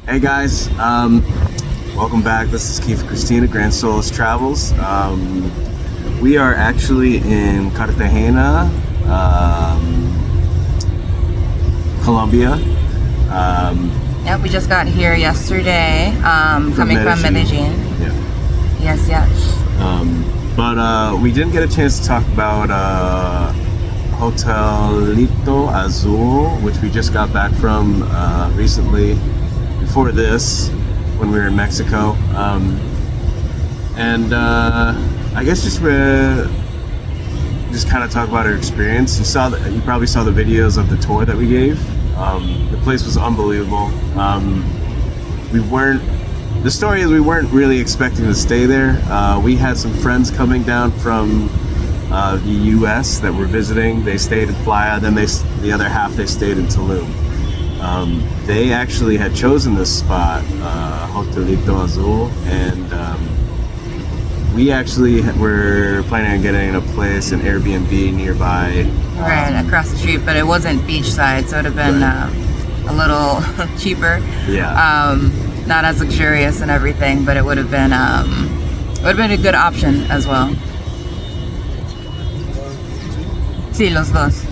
Hey guys, welcome back. This is Keith Christina, Grand Solis Travels. We are actually in Cartagena, Colombia. Yep, we just got here yesterday, coming from Medellin. Yeah. Yes. But we didn't get a chance to talk about Hotelito Azul, which we just got back from recently, before this, when we were in Mexico. I guess just kind of talk about our experience. You probably saw the videos of the tour that we gave. The place was unbelievable. The story is we weren't really expecting to stay there. We had some friends coming down from the U.S. that were visiting. They stayed in Playa, then the other half they stayed in Tulum. They actually had chosen this spot, Hotelito Azul, and we actually were planning on getting a place, an Airbnb nearby. Right, across the street, but it wasn't beachside, so it would have been a little cheaper. Yeah. Not as luxurious and everything, but it would have been a good option as well. Sí, los dos.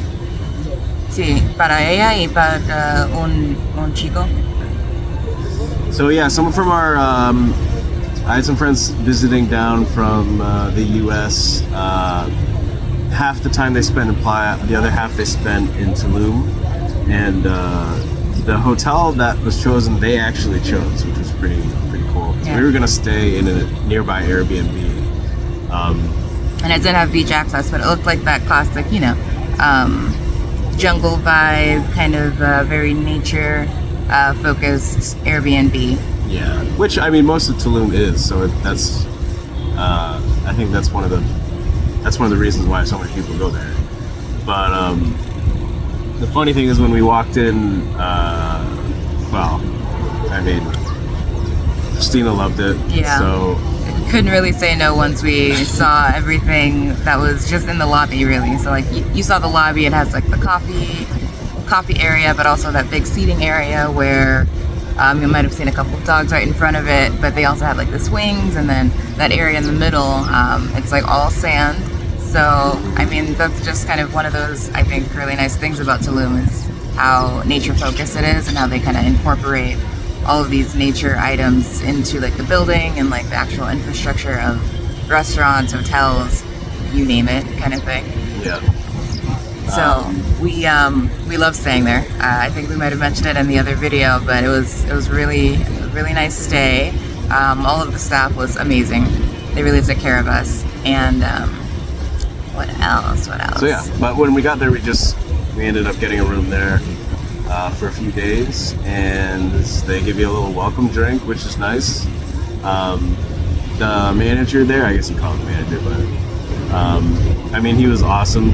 Sí, para ella y para un chico. So yeah, someone from our, I had some friends visiting down from the U.S. Half the time they spent in Playa, the other half they spent in Tulum, and the hotel that was chosen, they actually chose, which was pretty cool. Yeah. We were gonna stay in a nearby Airbnb, and it didn't have beach access, but it looked like that classic, jungle vibe, kind of very nature focused Airbnb. Yeah, which I mean most of Tulum is, so that's I think that's one of the reasons why so many people go there. But the funny thing is when we walked in, Christina loved it. Yeah. So couldn't really say no once we saw everything that was just in the lobby, really. So like you saw the lobby, it has like the coffee area, but also that big seating area where you might have seen a couple of dogs right in front of it, but they also had like the swings, and then that area in the middle, it's like all sand. So I mean, that's just kind of one of those, I think, really nice things about Tulum is how nature focused it is and how they kind of incorporate all of these nature items into like the building and like the actual infrastructure of restaurants, hotels, you name it, kind of thing. Yeah. So we love staying there. I think we might have mentioned it in the other video, but it was really a really nice stay. All of the staff was amazing. They really took care of us. And what else? So yeah, but when we got there, we ended up getting a room there for a few days, and they give you a little welcome drink, which is nice. The manager there, I guess you call him manager, but I mean, he was awesome.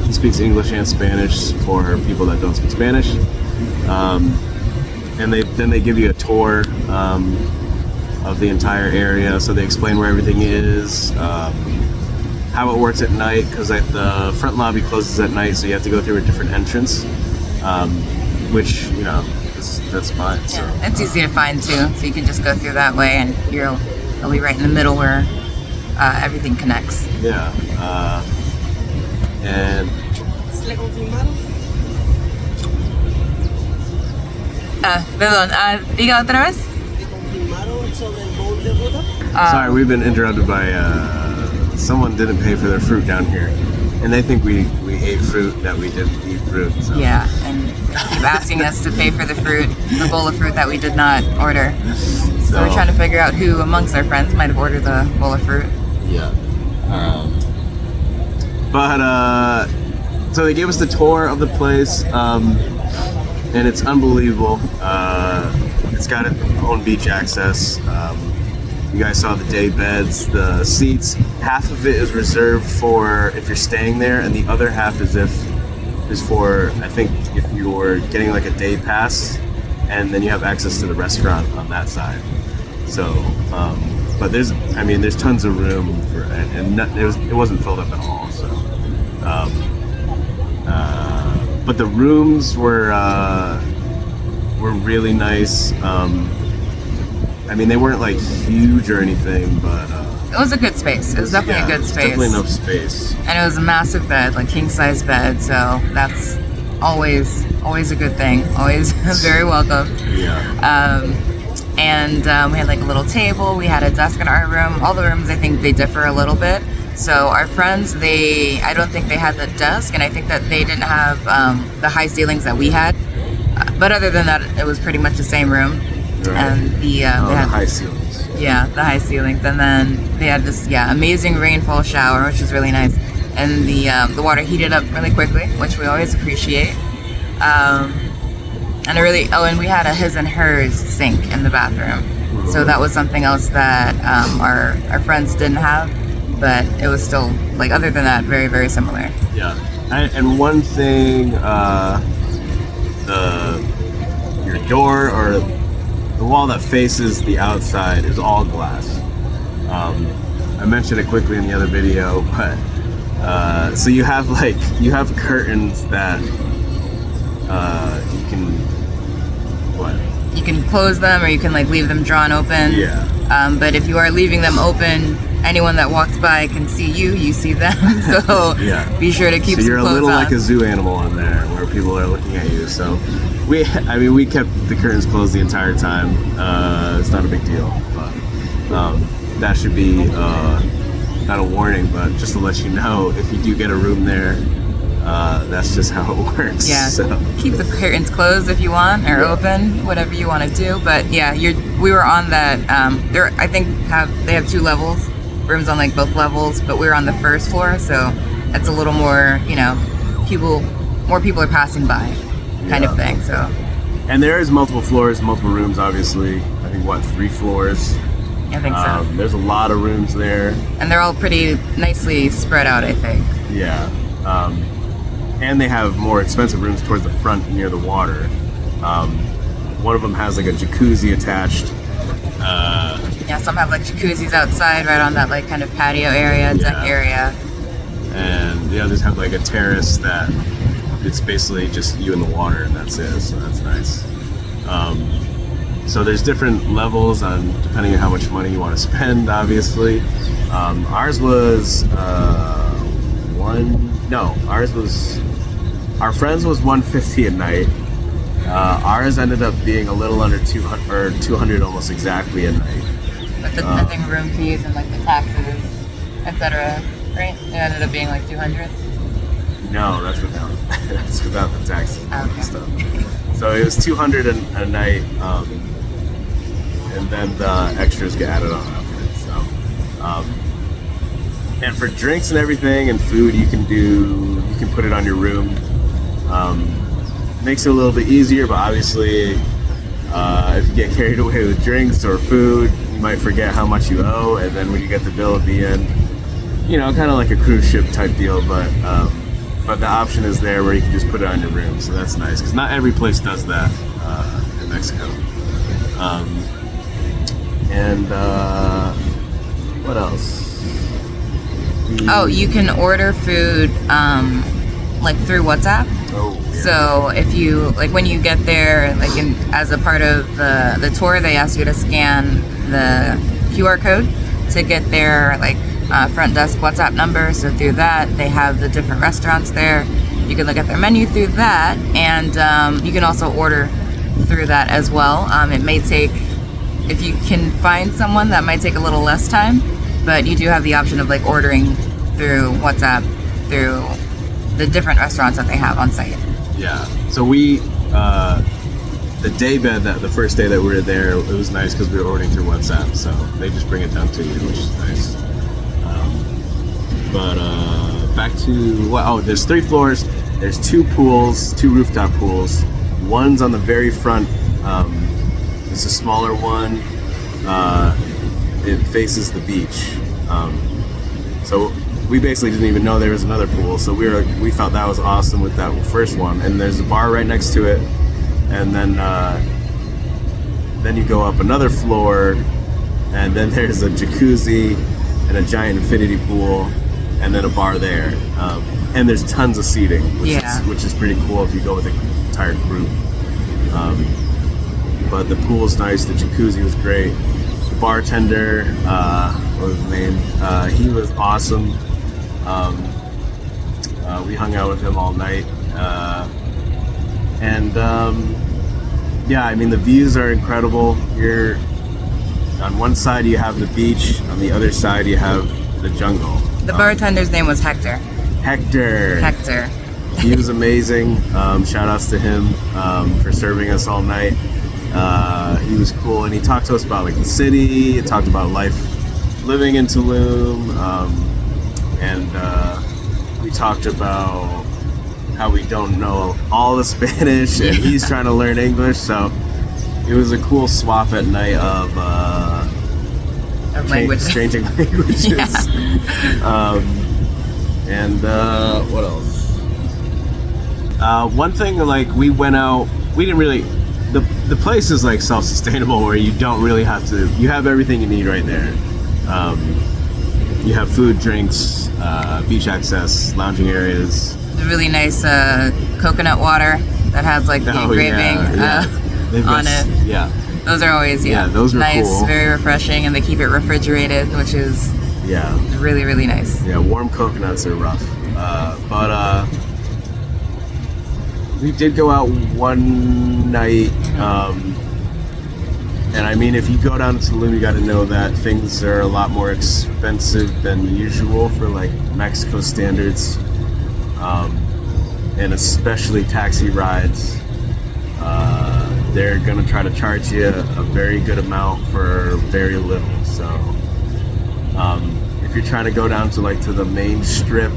He speaks English and Spanish for people that don't speak Spanish. And they give you a tour of the entire area, so they explain where everything is, how it works at night, because the front lobby closes at night, so you have to go through a different entrance, which that's fine. So, yeah, it's easy to find too, so you can just go through that way, and you'll be right in the middle where everything connects. Yeah. And perdón, diga otra vez. Sorry, we've been interrupted by someone didn't pay for their fruit down here, and they think we ate fruit that we didn't eat fruit. So. Yeah, and they keep asking us to pay for the bowl of fruit that we did not order. So we're trying to figure out who amongst our friends might have ordered the bowl of fruit. Yeah. So they gave us the tour of the place, and it's unbelievable. It's got its own beach access. You guys saw the day beds, the seats. Half of it is reserved for if you're staying there, and the other half is for, I think, if you were getting like a day pass, and then you have access to the restaurant on that side. So, but there's tons of room for, and it wasn't filled up at all. So, but the rooms were were really nice. I mean, they weren't like huge or anything, but It was a good space. It was definitely a good space. Definitely enough space. And it was a massive bed, like king size bed. So that's always a good thing. Always very welcome. Yeah. And we had like a little table. We had a desk in our room. All the rooms, I think they differ a little bit. So our friends, I don't think they had the desk, and I think that they didn't have the high ceilings that we had. But other than that, it was pretty much the same room. Right. And they had the high ceilings. Yeah, the high ceilings, and then they had this amazing rainfall shower, which is really nice, and the water heated up really quickly, which we always appreciate. And and we had a his and hers sink in the bathroom, so that was something else that our friends didn't have, but it was still like, other than that, very, very similar. Yeah, and one thing, your door or the wall that faces the outside is all glass. I mentioned it quickly in the other video, but so you have curtains that you can You can close them, or you can like leave them drawn open. Yeah. But if you are leaving them open, anyone that walks by can see you. You see them. So be sure to keep. So you're some a little clothes like a zoo animal in there, where people are looking at you. So we kept the curtains closed the entire time. It's not a big deal, but that should be not a warning, but just to let you know, if you do get a room there, that's just how it works. Yeah. So keep the curtains closed if you want, or open, whatever you want to do. But yeah, we were on that. I think they have 2 levels, rooms on like both levels, but we were on the first floor, so it's a little more, more people are passing by, kind of thing. So. And there is multiple floors, multiple rooms. Obviously, I think 3 floors. I think so. There's a lot of rooms there, and they're all pretty nicely spread out, I think. Yeah. And they have more expensive rooms towards the front near the water. One of them has like a jacuzzi attached. Some have like jacuzzis outside, right on that like kind of patio area, deck area. And the others have like a terrace that it's basically just you in the water, and that's it. So that's nice. So there's different levels depending on how much money you want to spend, obviously. Ours was our friends was $150 a night. Ours ended up being a little under 200, or 200 almost exactly a night. With the nothing room fees and like the taxes, etc. Right? It ended up being like 200. No, that's without the taxes and stuff. So it was 200 a night, and then the extras get added on after it. So, and for drinks and everything and food, you can put it on your room. Makes it a little bit easier, but obviously, if you get carried away with drinks or food, you might forget how much you owe, and then when you get the bill at the end, kind of like a cruise ship type deal, but the option is there where you can just put it on your room, so that's nice, because not every place does that in Mexico. What else? You can order food like through WhatsApp. So if you when you get there, as a part of the tour, they ask you to scan the QR code to get their front desk WhatsApp number. So through that, they have the different restaurants there. You can look at their menu through that, and you can also order through that as well. It may take, if you can find someone, that might take a little less time, but you do have the option of ordering through WhatsApp through the different restaurants that they have on site. Yeah. So we, the day bed, the first day that we were there, it was nice because we were ordering through WhatsApp, so they just bring it down to you, which is nice. But back to there's 3 floors. There's 2 pools, 2 rooftop pools. One's on the very front. It's a smaller one. It faces the beach. So we basically didn't even know there was another pool. So we thought that was awesome with that first one. And there's a bar right next to it. And then you go up another floor, and then there's a jacuzzi and a giant infinity pool, and then a bar there. And there's tons of seating, which is pretty cool if you go with an entire group. but the pool's nice. The jacuzzi was great. The bartender, what was his name? He was awesome. We hung out with him all night. Yeah, I mean, the views are incredible. You're on one side, you have the beach. On the other side, you have the jungle. The bartender's name was Hector. Hector. He was amazing. Shout outs to him for serving us all night. He was cool, and he talked to us about like the city. He talked about life living in Tulum, and we talked about how we don't know all the Spanish, and he's trying to learn English. So it was a cool swap at night of exchanging languages. Yeah. And what else? One thing, like, we went out. We didn't really. The place is like self-sustainable, where you don't really have to. You have everything you need right there. You have food, drinks, beach access, lounging areas. The really nice coconut water that has like the engraving on it. Yeah. Those are always those are nice, cool. Very refreshing, and they keep it refrigerated, which is really, really nice. Yeah, warm coconuts are rough, but we did go out one night, and I mean, if you go down to Tulum, you got to know that things are a lot more expensive than usual for like Mexico standards, and especially taxi rides. They're gonna try to charge you a very good amount for very little. So if you're trying to go down to like to the main strip,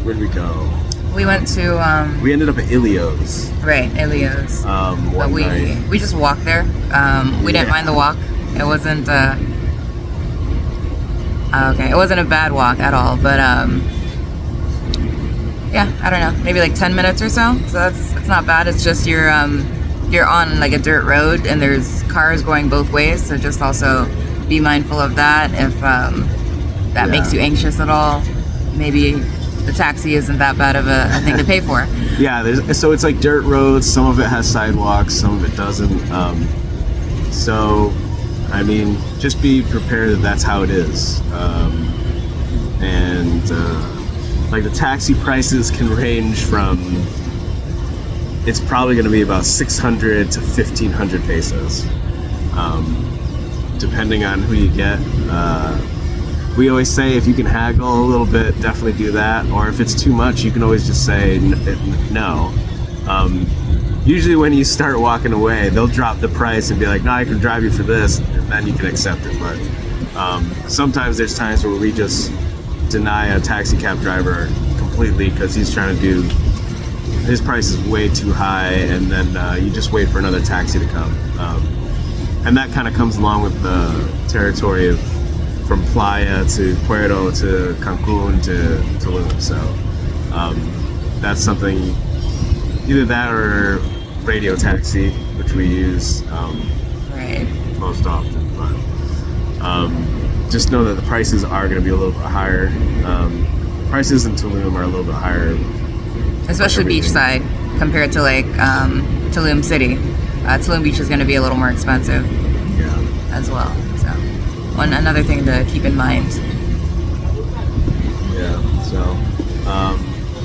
where'd we go? We went to we ended up at Ilios. Right, Ilios. One night. We just walked there. We didn't mind the walk. It wasn't it wasn't a bad walk at all, but yeah, I don't know, maybe like 10 minutes or so. So it's not bad. It's just you're on like a dirt road, and there's cars going both ways. So just also be mindful of that. If that makes you anxious at all, maybe the taxi isn't that bad of a thing to pay for. Yeah, so it's like dirt roads. Some of it has sidewalks, some of it doesn't. So, I mean, just be prepared that that's how it is. Like the taxi prices can range from, it's probably going to be about 600 to 1,500 pesos, depending on who you get. We always say if you can haggle a little bit, definitely do that. Or if it's too much, you can always just say no. Usually when you start walking away, they'll drop the price and be like, no, I can drive you for this, and then you can accept it. But sometimes there's times where we just deny a taxi cab driver completely because he's trying to do, his price is way too high, and then you just wait for another taxi to come. And that kind of comes along with the territory of from Playa to Puerto to Cancun to Tulum. So that's something, either that or radio taxi, which we use most often. But just know that the prices are going to be a little bit higher. Prices in Tulum are a little bit higher, especially beachside compared to like Tulum City. Tulum Beach is going to be a little more expensive as well. So another thing to keep in mind. Yeah. So,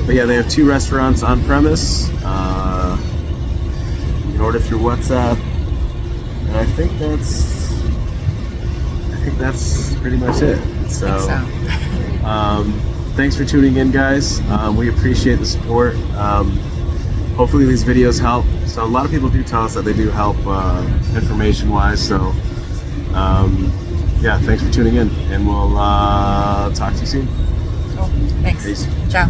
but yeah, they have 2 restaurants on premise. You can order through WhatsApp, and I think that's pretty much it. So, thanks for tuning in, guys. We appreciate the support. Hopefully these videos help. So a lot of people do tell us that they do help information-wise. So yeah, thanks for tuning in, and we'll talk to you soon. Cool. Thanks. Peace. Ciao.